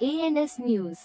ANS News.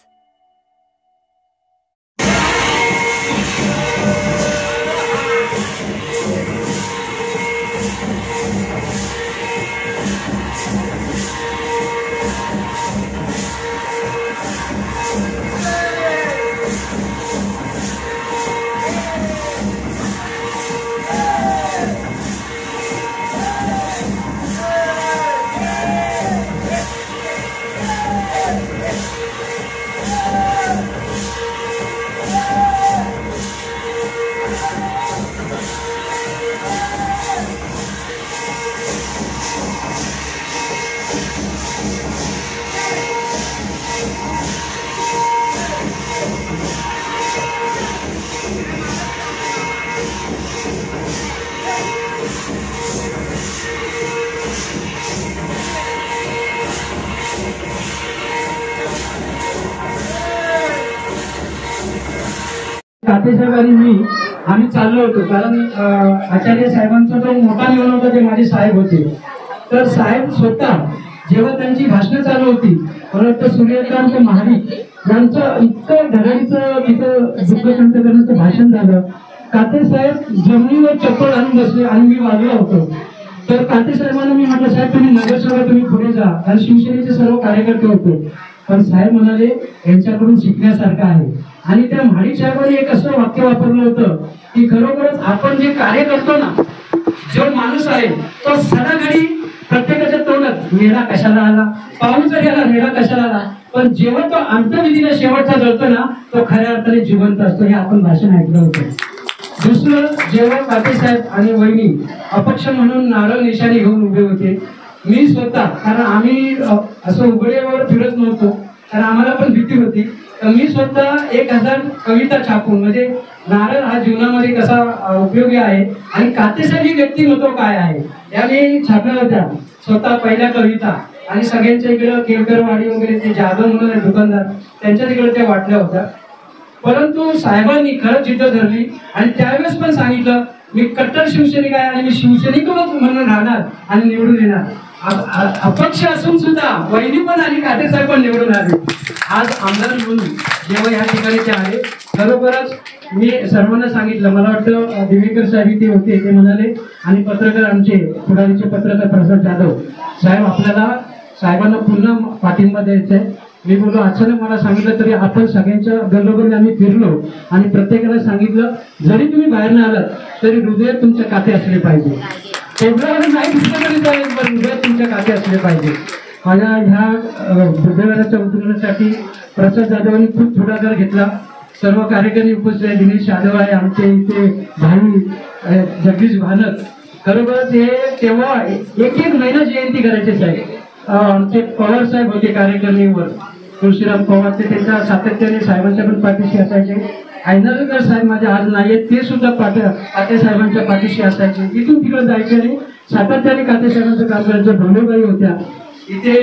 काते साहेब आणि मी आम्ही चाललो होतो, कारण आचार्य साहेबांचा जो मोठा निवड होता ते माझे साहेब होते. तर साहेब स्वतः जेव्हा त्यांची भाषणं चालू होती, परत सूर्यकांत महाडिक यांचं इतकं धडाडीचं तिथं दुःखकंठ करण्याचं भाषण झालं. काते साहेब जमिनीवर चप्पल आणून बसले आणि मी वाजला होतो. तर काते साहेबांना मी म्हटलं, साहेब तुम्ही नगरसेवक, तुम्ही पुढे जा, कारण शिवसेनेचे सर्व कार्यकर्ते होते. पण साहेब म्हणाले यांच्याकडून शिकण्यासारखं आहे. आणि त्या महाडिक साहेबांनी एक असं वाक्य वापरलं होतं की खरोखरच आपण जे कार्य करतो ना, जो माणूस आहे तो सदाघडी प्रत्येकाच्या तोंडात मेढा कशाला आला, पाहूचा गेला मेढा कशाला आला, पण जेव्हा तो अंत्यविधीला शेवटचा जळतो ना, तो खऱ्या अर्थाने जिवंत असतो. हे आपण भाषण ऐकलं होतं. दुसरं, जेव्हा काते साहेब आणि वहिनी अपक्ष म्हणून नारळ निशाणी घेऊन उभे होते, मी स्वतः, कारण आम्ही असं उघड्यावर फिरत नव्हतो, कारण आम्हाला पण भीती होती, तर मी स्वतः 1000 कविता छापून, म्हणजे नारळ हा जीवनामध्ये कसा उपयोगी आहे आणि कातेसाहेब व्यक्तिमत्व काय आहे या मी छापल्या होत्या. स्वतः पहिल्या कविता आणि सगळ्यांच्या इकडं केळकरवाडी वगैरे ते जाधव म्हणून दुकानदार त्यांच्या तिकडे त्या वाटल्या होत्या. परंतु साहेबांनी खरंच जिद्द धरली आणि त्यावेळेस पण सांगितलं, मी कट्टर शिवसैनिक आहे आणि मी शिवसैनिकच म्हणून राहणार आणि निवडून येणार. अपक्ष असून सुद्धा वहिनी पण आणि काते साहेब पण निवडून आले. आज आमदार म्हणून जेव्हा या ठिकाणी ते आले, खरोखरच मी सर्वांना सांगितलं, मला वाटतं दिवेकर साहेब ते होते, ते म्हणाले, आणि पत्रकार आमचे पुढारीचे पत्रकार प्रसाद जाधव साहेब, आपल्याला साहेबांना पुन्हा पाठिंबा द्यायचा आहे. मी बोललो, अचानक मला सांगितलं तरी आपण सगळ्यांच्या गल्लोगल्ली आम्ही फिरलो आणि प्रत्येकाला सांगितलं, जरी तुम्ही बाहेर न आलात तरी हृदय तुमच्या काते असले पाहिजे. फेब्रुवारी नाही दिसलं तरी चालेल, पण हृदय तुमच्या काते असले पाहिजे. माझ्या ह्या बुद्धविहाराच्या उतरवण्यासाठी प्रसाद जाधवांनी खूप पुढाकार घेतला. सर्व कार्यकर्ते उपस्थित आहे. दिनेश यादव आहे आमचे इथे, भाई जगदीश भानक. खरोखरच हे तेव्हा एक महिना जयंती करायचे साहेब. आमचे पवार साहेब होते कार्यकारिणीवर, तुळशीराम पवार, ते त्यांच्या सातत्याने साहेबांच्या पण पाठीशी असायचे. ऐनालकर साहेब माझे आज नाही, ते सुद्धा काते साहेबांच्या पाठीशी असायचे. इथून तिकडे जायचे आणि सातत्याने काते साहेबांचं काम करायचं. भोलेबाई होत्या इथे,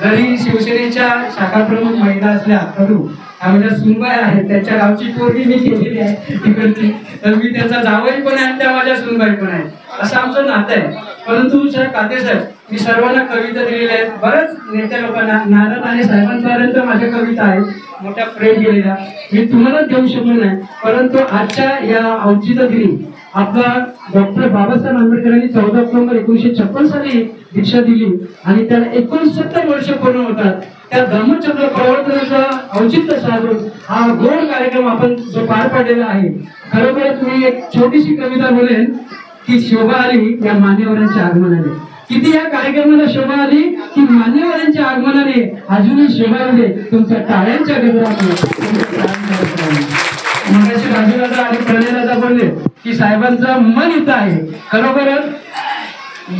जरी शिवसेनेच्या शाखा प्रमुख महिला असल्या तरू माझ्या सुनबाई आहेत, त्यांच्या गावची पोरगी मी केलेली आहे तिकडची, तर मी त्याचा जावई पण आहे, त्या माझ्या सुनबाई पण आहे, असं आमचं नातं आहे. परंतु काते साहेब, मी सर्वांना कविता दिलेल्या आहेत, बऱ्याच नेत्या लोकांना, नारायण आणि साहेबांपर्यंत माझ्या कविता आहेत, मोठ्या प्रेम केलेल्या, मी तुम्हाला देऊ शकलो नाही. परंतु आजच्या या औचित्य दिनी आपला डॉक्टर बाबासाहेब आंबेडकरांनी 14 ऑक्टोबर 1956 साली दीक्षा दिली आणि त्याला 69 वर्ष पूर्ण होतात. त्या धम्मचक्र प्रवर्तनाचं औचित्य साधून हा गोड कार्यक्रम आपण जो पार पाडलेला आहे. खरोखरच मी एक छोटीशी कविता बोलेन की शोभा आली या मान्यवरांच्या आगमनाने. किती या कार्यक्रमाला शोभा आली की मान्यवरांच्या आगमनाने अजूनही शोभा आली तुमच्या टाळ्यांच्या गजराने. मगाशी राजूदादा आणि प्रणयदादा बोलले की साहेबांचं मन इथं आहे. खरोखरच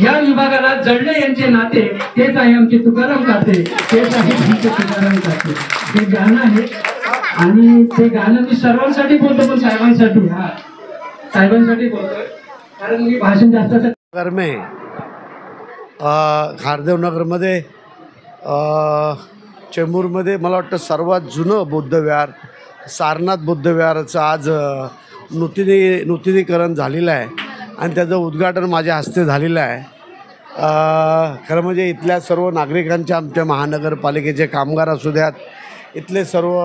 या विभागाला जडले यांचे नाते, तेच आहे आमचे तुकाराम काते, तेच आहे आमचे तुकाराम काते. हे गाणं आहे आणि ते गाणं मी सर्वांसाठी बोलतो, पण साहेबांसाठी, हा साहेबांसाठी बोलतोय, कारण मी भाषण जास्त खारदेव नगरमध्ये चेंबूरमध्ये मला वाटतं सर्वात जुनं बुद्धविहार सारनाथ बुद्धविहाराचं आज नूतनीकरण झालेलं आहे आणि त्याचं उद्घाटन माझ्या हस्ते झालेलं आहे. खरं म्हणजे इथल्या सर्व नागरिकांच्या, आमच्या महानगरपालिकेचे कामगार असू द्यात, इथले सर्व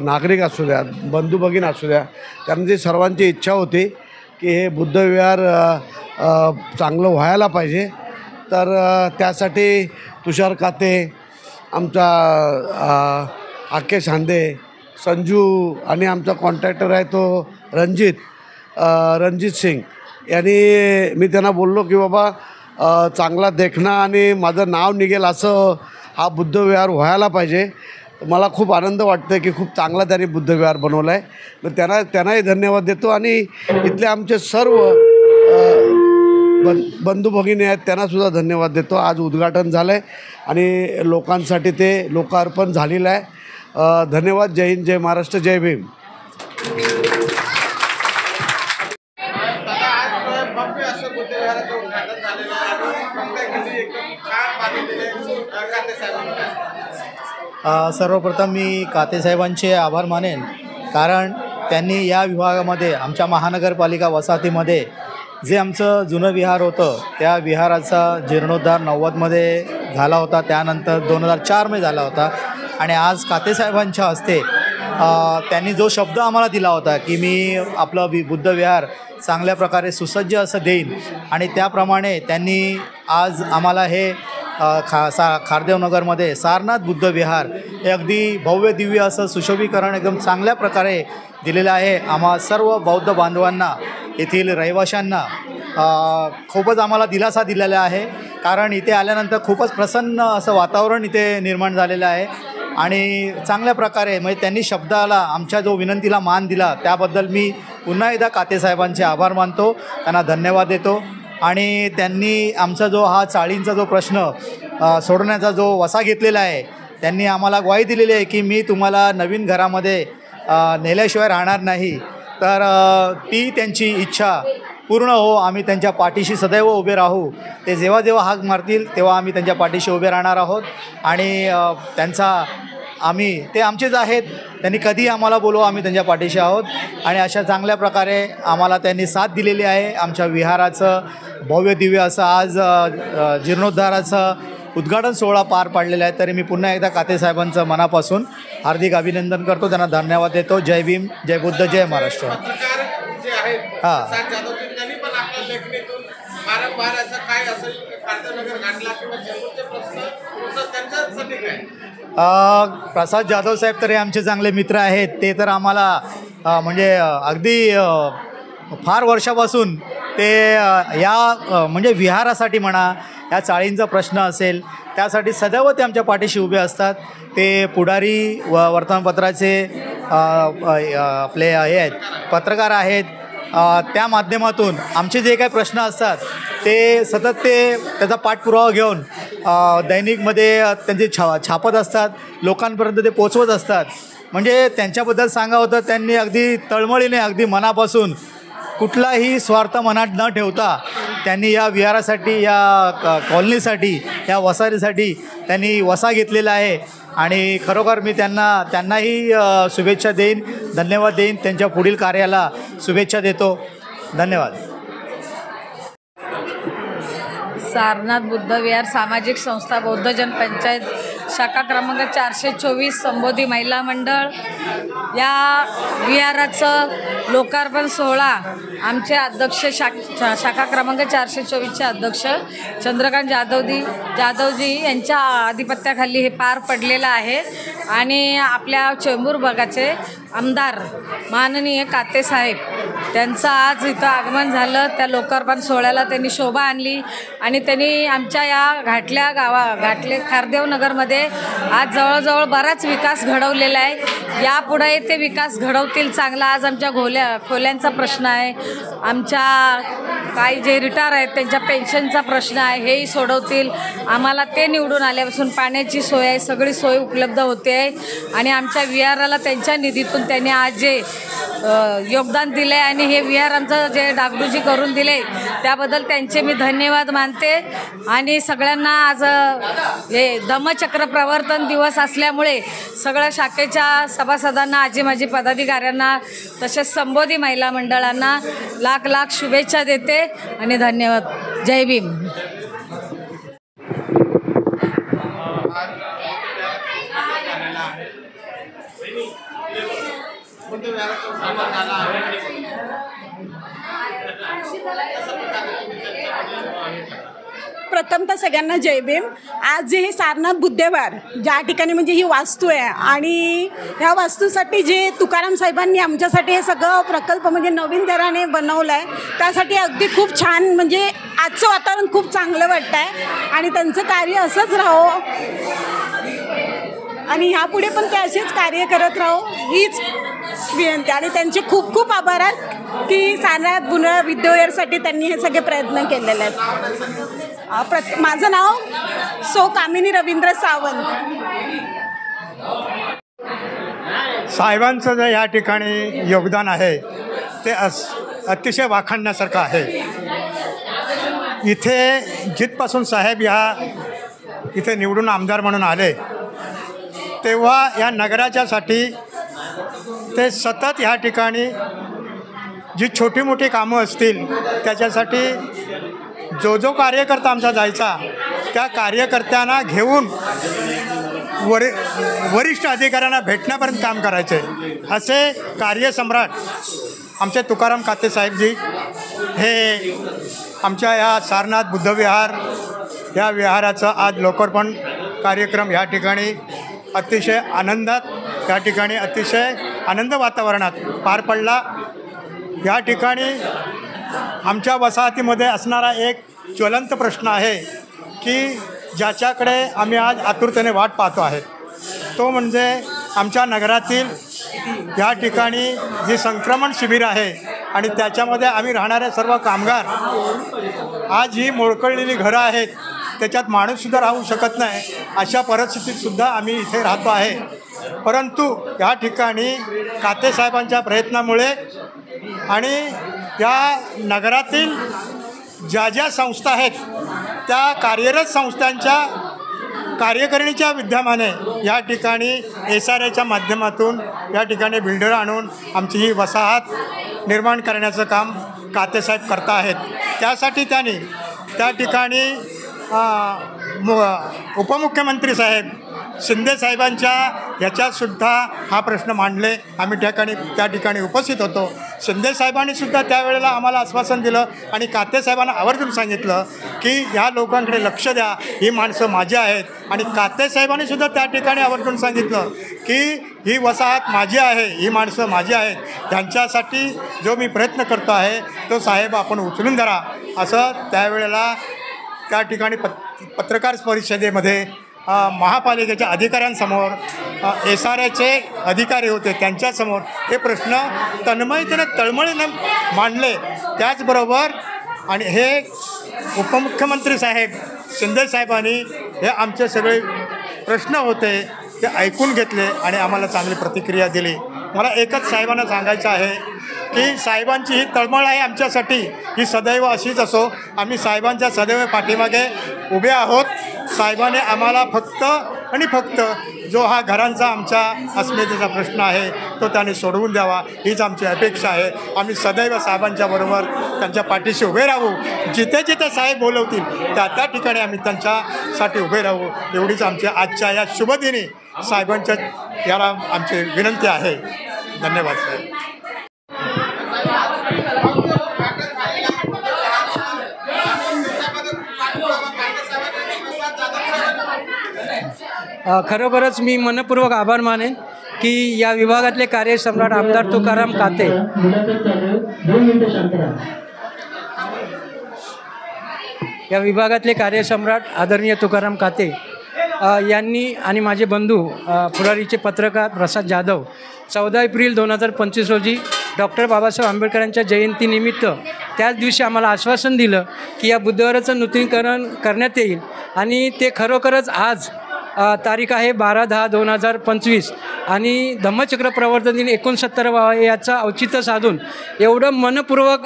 नागरिक असू द्यात, बंधू भगिनी असू द्या, त्यांची सर्वांची इच्छा होती की हे बुद्धविहार चांगलं व्हायला पाहिजे. तर त्यासाठी तुषार काते, आमचा आके शांदे, संजू आणि आमचा कॉन्ट्रॅक्टर आहे तो रणजित सिंग यांनी, मी त्यांना बोललो की बाबा चांगला देखणा आणि माझं नाव निघेल असं हा बुद्धविहार व्हायला पाहिजे. मला खूप आनंद वाटतं की खूप चांगला त्यांनी बुद्धविहार बनवला आहे. तर त्यांनाही धन्यवाद देतो आणि इथले आमचे सर्व बंधू भगिनी आहेत त्यांनासुद्धा धन्यवाद देतो. आज उद्घाटन झालं आहे आणि लोकांसाठी ते लोकार्पण झालेलं आहे. धन्यवाद. जय हिंद, जय महाराष्ट्र, जय भीम. सर्वप्रथम मी कातेसाहेबांचे आभार मानेन, कारण त्यांनी या विभागामध्ये, आमच्या महानगरपालिका वसाहतीमध्ये जे आमचं जुनं विहार होतं त्या विहाराचा जीर्णोद्धार 90मध्ये झाला होता, त्यानंतर 2004मध्ये झाला होता. आणि आज कातेसाहेबांच्या हस्ते त्यांनी जो शब्द आम्हाला दिला होता की मी आपलं बुद्धविहार चांगल्या प्रकारे सुसज्ज असं देईन, आणि त्याप्रमाणे त्यांनी आज आम्हाला हे खारदेवनगरमध्ये सारनाथ बुद्धविहार हे अगदी भव्य दिव्य असं सुशोभीकरण एकदम चांगल्या प्रकारे दिलेलं आहे. आम्हा सर्व बौद्ध बांधवांना, येथील रहिवाशांना खूपच आम्हाला दिलासा दिलेला आहे, कारण इथे आल्यानंतर खूपच प्रसन्न असं वातावरण इथे निर्माण झालेलं आहे. आणि चांगल्या प्रकारे म्हणजे त्यांनी शब्दाला, आमच्या जो विनंतीला मान दिला त्याबद्दल मी पुन्हा एकदा कातेसाहेबांचे आभार मानतो, त्यांना धन्यवाद देतो. आणि त्यांनी आमचा जो हा चाळींचा जो प्रश्न सोडवण्याचा जो वसा घेतलेला आहे, त्यांनी आम्हाला ग्वाही दिलेली आहे की मी तुम्हाला नवीन घरामध्ये नेल्याशिवाय राहणार नाही. तर ती त्यांची इच्छा पूर्ण हो, आम्ही त्यांच्या पाठीशी सदैव उभे राहू. ते जेव्हा जेव्हा हाक मारतील तेव्हा आम्ही त्यांच्या पाठीशी उभे राहणार आहोत. आणि ते आमचेच आहेत, त्यांनी कधी आम्हाला बोलवा, आम्ही त्यांच्या पाठीशी आहोत. आणि अशा चांगल्या प्रकारे आम्हाला त्यांनी साथ दिलेली आहे. आमच्या विहाराचं भव्य दिव्य असं आज जीर्णोद्धाराचं उद्घाटन सोहळा पार पाडलेला आहे. तरी मी पुन्हा एकदा कातेसाहेबांचं मनापासून हार्दिक अभिनंदन करतो, त्यांना धन्यवाद देतो. जय भीम, जय बुद्ध, जय महाराष्ट्र. हां, प्रसाद जाधव साहेब तर हे आमचे चांगले मित्र आहेत. ते तर आम्हाला म्हणजे अगदी फार वर्षापासून ते म्हणजे विहारासाठी म्हणा, या चाळींचा प्रश्न असेल त्यासाठी सदैव ते आमच्या पाठीशी उभे असतात. ते पुढारी वर्तमानपत्राचे आपले हे आहेत, पत्रकार आहेत. त्या माध्यमातून आमचे जे काही प्रश्न असतात ते सतत त्याचा पाठपुरावा घेऊन दैनिकमध्ये त्यांचे छापत असतात, लोकांपर्यंत ते पोचवत असतात. म्हणजे त्यांच्याबद्दल सांगावं तर त्यांनी अगदी तळमळीने, अगदी मनापासून, कुठलाही स्वार्थ मनात न ठेवता त्यांनी या विहारासाठी, या कॉलनीसाठी, या वसाहतीसाठी त्यांनी वसा घेतलेला आहे. आणि खरोखर मी त्यांनाही शुभेच्छा देईन, धन्यवाद देईन. त्यांच्या पुढील कार्याला शुभेच्छा देतो. धन्यवाद. सारनाथ बुद्धविहार सामाजिक संस्था बौद्धजन पंचायत शाखा क्रमांक 424 संबोधी महिला मंडळ या विहाराचं लोकार्पण सोहळा आमचे अध्यक्ष शाखा क्रमांक 424चे अध्यक्ष चंद्रकांत जाधवजी यांच्या आधिपत्याखाली हे पार पडलेलं आहे. आणि आपल्या चेंबूर भागाचे आमदार माननीय कातेसाहेब त्यांचं आज इथं आगमन झालं. त्या लोकार्पण सोहळ्याला त्यांनी शोभा आणली आणि त्यांनी आमच्या या घाटले खारदेवनगरमध्ये आज जवळजवळ बराच विकास घडवलेला आहे. यापुढे ते विकास घडवतील चांगला. आज आमच्या खोल्यांचा प्रश्न आहे, आमच्या काही जे रिटायर आहेत त्यांच्या पेन्शनचा प्रश्न आहे, हेही सोडवतील. आम्हाला ते निवडून आल्यापासून पाण्याची सोय आहे, सगळी सोय उपलब्ध होते आहे. आणि आमच्या विहाराला त्यांच्या निधीतून त्यांनी आज जे योगदान दिले आणि हे विहार आमचं जे डागडुजी करून दिले त्याबद्दल त्यांचे मी धन्यवाद मानते. आणि सगळ्यांना आज हे धम्मचक्र प्रवर्तन दिवस असल्यामुळे सगळ्या शाखेच्या सभासदांना, आजी माजी पदाधिकाऱ्यांना, तसेच संबोधी महिला मंडळांना लाख लाख शुभेच्छा देते आणि धन्यवाद. जय भीम. बुद्धविहाराचा उद्घाटन झाला आहे. प्रथमतः सगळ्यांना जय भीम. आज जे हे सारनाथ बुद्धविहार ज्या ठिकाणी म्हणजे ही वास्तू आहे आणि ह्या वास्तूसाठी जे तुकाराम साहेबांनी आमच्यासाठी हे सगळं प्रकल्प म्हणजे नवीन दराने बनवलं आहे त्यासाठी अगदी खूप छान म्हणजे आजचं वातावरण खूप चांगलं वाटतं आहे आणि त्यांचं कार्य असंच राहो आणि ह्यापुढे पण ते असेच कार्य करत राहो हीच विनंती आणि त्यांचे खूप खूप आभार आहेत की सारनाथ बुद्धविहारसाठी त्यांनी हे सगळे प्रयत्न केलेले आहेत. माझं नाव सो कामिनी रवींद्र सावंत. साहेबांचं जे या ठिकाणी योगदान आहे ते अतिशय वाखाणण्यासारखं आहे. इथे जिथपासून साहेब इथे निवडून आमदार म्हणून आले तेव्हा या नगराच्यासाठी ते सतत ह्या ठिकाणी जी छोटी मोठी कामं असतील त्याच्यासाठी जो कार्यकर्ता आमचा जायचा त्या कार्यकर्त्यांना घेऊन वरिष्ठ अधिकाऱ्यांना भेटण्यापर्यंत काम करायचे. असे कार्यसम्राट आमचे तुकाराम काते साहेबजी हे आमच्या या सारनाथ बुद्धविहार या विहाराचं आज लोकार्पण कार्यक्रम ह्या ठिकाणी अतिशय आनंदात या ठिकाणी अतिशय आनंद वातावरणात पार पडला. या ठिकाणी आमच्या वसाहतीमध्ये असणारा एक ज्वलंत प्रश्न आहे की ज्याच्याकडे आम्ही आज आतुरतेने वाट पाहतो आहे तो म्हणजे आमच्या नगरातील या ठिकाणी जी संक्रमण शिबिर आहे आणि त्याच्यामध्ये आम्ही राहणारे सर्व कामगार आज ही मोडकळलेली घरं आहेत त्याच्यात माणूससुद्धा राहू शकत नाही अशा परिस्थितीतसुद्धा आम्ही इथे राहतो आहे. परंतु या ठिकाणी कातेसाहेबांच्या प्रयत्नामुळे आणि या नगरातील ज्या संस्था आहेत त्या कार्यरत संस्थांच्या कार्यकारिणीच्या विद्यमाने या ठिकाणी SRAच्या माध्यमातून या ठिकाणी बिल्डर आणून आमची ही वसाहत निर्माण करण्याचं काम कातेसाहेब करत आहेत. त्यासाठी त्यांनी त्या ठिकाणी उपमुख्यमंत्री साहेब शिंदे साहेबांच्या ह्याच्यातसुद्धा हा प्रश्न मांडले. आम्ही त्या ठिकाणी उपस्थित होतो. शिंदे साहेबांनीसुद्धा त्यावेळेला आम्हाला आश्वासन दिलं आणि काते साहेबांना आवर्जून सांगितलं की ह्या लोकांकडे लक्ष द्या, ही माणसं माझी आहेत. आणि काते साहेबांनीसुद्धा त्या ठिकाणी आवर्जून सांगितलं की ही वसाहत माझी आहे, ही माणसं माझी आहेत, त्यांच्यासाठी जो मी प्रयत्न करतो आहे तो साहेब आपण उचलून धरा असं त्यावेळेला त्या ठिकाणी पत्रकार परिषदेमध्ये महापालिकेच्या अधिकाऱ्यांसमोर SRAचे अधिकारी होते त्यांच्यासमोर हे प्रश्न तन्मयतेने तळमळीने मांडले. त्याचबरोबर आणि हे उपमुख्यमंत्री साहेब शिंदे साहेबांनी हे आमचे सगळे प्रश्न होते ते ऐकून घेतले आणि आम्हाला चांगली प्रतिक्रिया दिली. मला एकच साहेबांना सांगायचं आहे की साहेबांची ही तळमळ आहे आमच्यासाठी, ही सदैव अशीच असो. आम्ही साहेबांच्या सदैव पाठीमागे उभे आहोत. साहेबाने आम्हाला फक्त आणि फक्त जो हा घरांचा आमच्या अस्मितेचा प्रश्न आहे तो त्याने सोडवून द्यावा हीच आमची अपेक्षा आहे. आम्ही सदैव साहेबांच्या बरोबर त्यांच्या पाठीशी उभे राहू. जिथे जिथे साहेब बोलवतील त्या ठिकाणी आम्ही त्यांच्यासाठी उभे राहू एवढीच आमची आजच्या या शुभदिनी साहेबांच्या याला आमची विनंती आहे. धन्यवाद साहेब. खरोखरच मी मनपूर्वक आभार मानेन की या विभागातले कार्यसम्राट आमदार तुकाराम काते या विभागातले कार्यसम्राट आदरणीय तुकाराम काते यांनी आणि माझे बंधू पुढारीचे पत्रकार प्रसाद जाधव 14 एप्रिल 2025 रोजी डॉक्टर बाबासाहेब आंबेडकरांच्या जयंतीनिमित्त त्याच दिवशी आम्हाला आश्वासन दिलं की या बुद्धविहाराचं नूतनीकरण करण्यात येईल आणि ते खरोखरच आज तारीख आहे 12/10/2025 आणि धम्मचक्र प्रवर्तन दिन 69वा याचा औचित्य साधून एवढं मनपूर्वक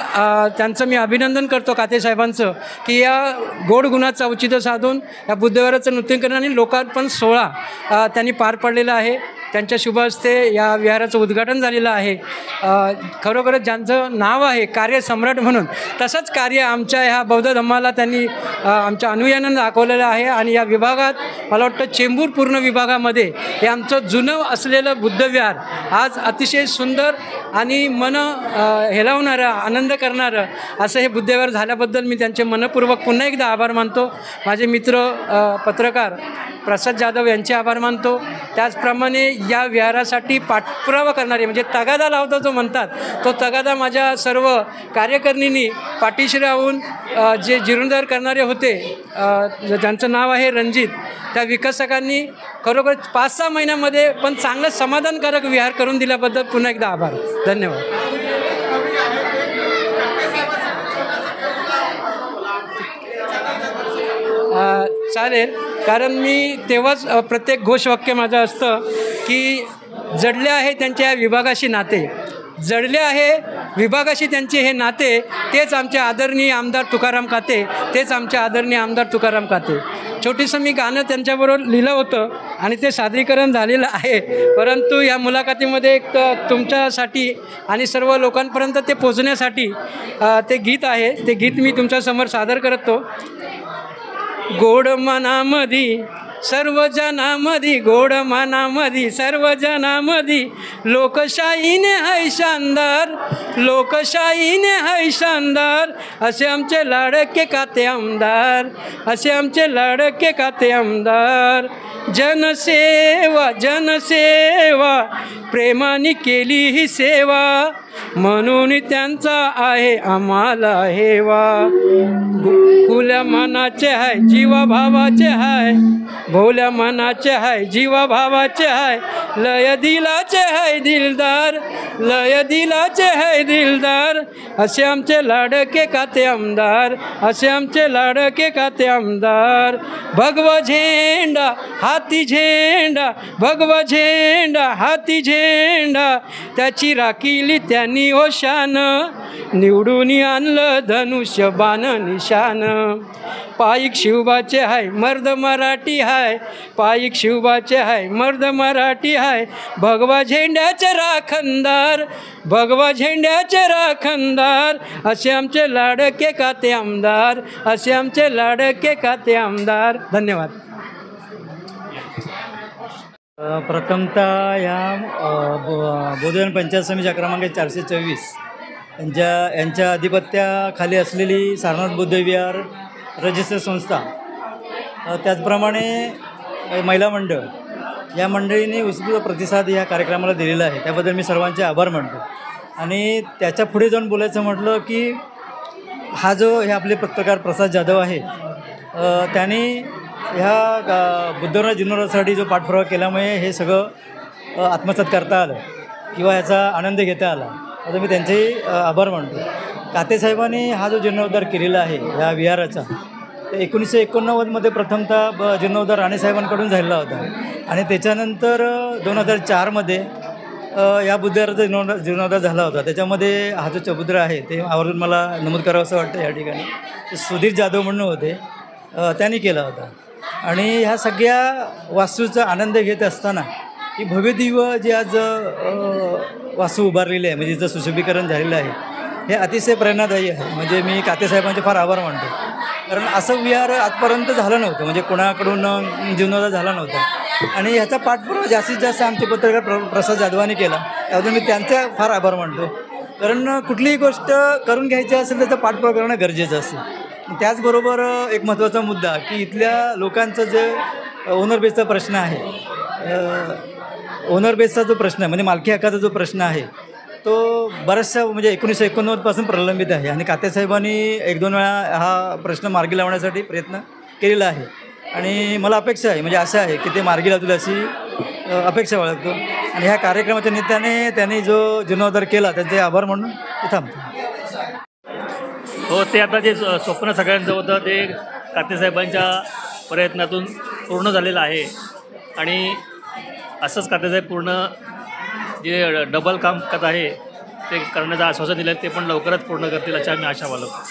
त्यांचं मी अभिनंदन करतो काते साहेबांचं की या गोड गुणाचं औचित्य साधून या बुद्धविहाराचं नूतनीकरण आणि लोकार्पण सोहळा त्यांनी पार पाडलेला आहे. त्यांच्या शुभ हस्ते या विहाराचं उद्घाटन झालेलं आहे. खरोखरच ज्यांचं नाव आहे कार्यसम्राट म्हणून, तसंच कार्य आमच्या ह्या बौद्ध धम्माला त्यांनी आमच्या अनुयायांना दाखवलेलं आहे. आणि या विभागात मला वाटतं चेंबूर पूर्ण विभागामध्ये हे आमचं जुनं असलेलं बुद्धविहार आज अतिशय सुंदर आणि मन हेलावणारं, आनंद करणारं असं हे बुद्धविहार झाल्याबद्दल मी त्यांचे मनपूर्वक पुन्हा एकदा आभार मानतो. माझे मित्र पत्रकार प्रसाद जाधव यांचे आभार मानतो. त्याचप्रमाणे या विहारासाठी पाठपुरावा करणारे म्हणजे तगादा लावतो जो म्हणतात, तो तगादा माझ्या सर्व कार्यकारिणींनी पाठीशी राहून जे जीर्णोद्धार करणारे होते, ज्यांचं नाव आहे रणजित, त्या विकासकांनी खरोखर 5-6 महिन्यामध्ये पण चांगलं समाधानकारक विहार करून दिल्याबद्दल पुन्हा एकदा आभार. धन्यवाद. चालेल, कारण मी तेव्हाच प्रत्येक घोषवाक्य माझं असतं की जडले आहे त्यांच्या विभागाशी नाते, जडले आहे विभागाशी त्यांचे हे नाते, तेच आमचे आदरणीय आमदार तुकाराम काते, तेच आमचे आदरणीय आमदार तुकाराम काते. छोटीसं मी गाणं त्यांच्याबरोबर लिहिलं होतं आणि ते सादरीकरण झालेलं आहे, परंतु या मुलाखतीमध्ये एक तुमच्यासाठी आणि सर्व लोकांपर्यंत ते पोचण्यासाठी ते गीत आहे, ते गीत मी तुमच्यासमोर सादर करतो. गोड मनामधी सर्व जनामधी, गोड मनामधी सर्व जनामधी, लोकशाहीने है शानदार, लोकशाहीने है शानदार, असे आमचे लाडके काते आमदार, असे आमचे लाडके काते आमदार. जनसेवा जनसेवा प्रेमाने केली ही सेवा, म्हणून त्यांचा आहे आम्हाला हेवा. खुल्या मनाचे आहे जीवा भावाचे आहे, भोल्या मनाचे आहे जीवा भावाचे आहे, लय दिलाचे आहे दिलदार, लय दिलाचे आहे दिलदार, असे आमचे लाडके काते आमदार, असे आमचे लाडके काते आमदार. भगवा झेंडा हाती झेंडा, भगवा झेंडा हाती झेंडा, त्याची राखीली त्यांनी ओ शान, निवडून आणलं धनुष्य बाण निशान. पायिक शिवबाचे हाय मर्द मराठी हाय, पायिक शिवबाचे हाय मर्द मराठी हाय, भगवा झेंड्याचे राखणदार, भगवा झेंड्याचे राखणदार, असे आमचे लाडके काते आमदार, असे आमचे लाडके काते आमदार. धन्यवाद. प्रथमतः या बौद्धजन पंचायत समिती क्रमांक 424 यांच्या आधिपत्याखाली असलेली सारनाथ बुद्धविहार रजिस्टर संस्था, त्याचप्रमाणे महिला मंडळ, या मंडळीने उत्स्फूर्त प्रतिसाद या कार्यक्रमाला दिलेला आहे, त्याबद्दल मी सर्वांचे आभार मानतो. आणि त्याच्या पुढे जाऊन बोलायचं म्हटलं की हे आपले पत्रकार प्रसाद जाधव आहे, त्यांनी ह्या बुद्धवना जीर्णोद्धारासाठी जो पाठपुरावा केल्यामुळे हे सगळं आत्मसात करता आलं किंवा याचा आनंद घेता आला, आता मी त्यांचेही आभार मानतो. कातेसाहेबांनी हा जो जीर्णोद्धार केलेला आहे ह्या विहाराचा, 1989मध्ये प्रथमतः जीर्णोद्धार राणेसाहेबांकडून झालेला होता आणि त्याच्यानंतर 2004मध्ये या बुद्धविहाराचा जीर्णोद्धार झाला होता. त्याच्यामध्ये हा जो चबुद्रा आहे ते आवर्जून मला नमूद करावं असं वाटतं या ठिकाणी, ते सुधीर जाधव म्हणून होते, त्यांनी केला होता. आणि ह्या सगळ्या वास्तूचा आनंद घेत असताना ही भव्यदिव्य जी आज वास्तू उभारलेली आहे, म्हणजे जिचं सुशोभीकरण झालेलं आहे, हे अतिशय प्रेरणादायी आहे. म्हणजे मी कातेसाहेबांचे फार आभार मानतो, कारण असं विहार आजपर्यंत झालं नव्हतं, म्हणजे कोणाकडून जीर्णोद्धार झाला नव्हता. आणि ह्याचा पाठपुरावा जास्तीत जास्त आमचे पत्रकार प्रसाद जाधवांनी केला, त्याबद्दल मी त्यांचा फार आभार मानतो. कारण कुठलीही गोष्ट करून घ्यायची असेल त्याचा पाठपुरावा करणं गरजेचं असतं. त्याचबरोबर एक महत्त्वाचा मुद्दा की इथल्या लोकांचं जे ओनर बेसचा प्रश्न आहे, ओनर बेसचा जो प्रश्न आहे म्हणजे मालकी हक्काचा जो प्रश्न आहे, तो बऱ्याचशा म्हणजे 1989पासून प्रलंबित आहे. आणि कातेसाहेबांनी 1-2 वेळा हा प्रश्न मार्गी लावण्यासाठी प्रयत्न केलेला आहे आणि मला अपेक्षा आहे, म्हणजे आशा आहे की ते मार्गी लावतील अशी अपेक्षा बाळगतो. आणि ह्या कार्यक्रमाच्या निमित्ताने त्यांनी जो जीर्णोद्धार केला त्यांचे आभार म्हणून ते थांबतो. हो, ते आता जे स्वप्न सगळ्यांचं होतं ते कातेसाहेबांच्या प्रयत्नातून पूर्ण झालेलं आहे. आणि असंच कातेसाहेब पूर्ण जे डबल काम करत आहे ते करण्याचं आश्वासन दिलं आहे, ते पण लवकरच पूर्ण करतील अशी आम्ही आशा बाळगतो.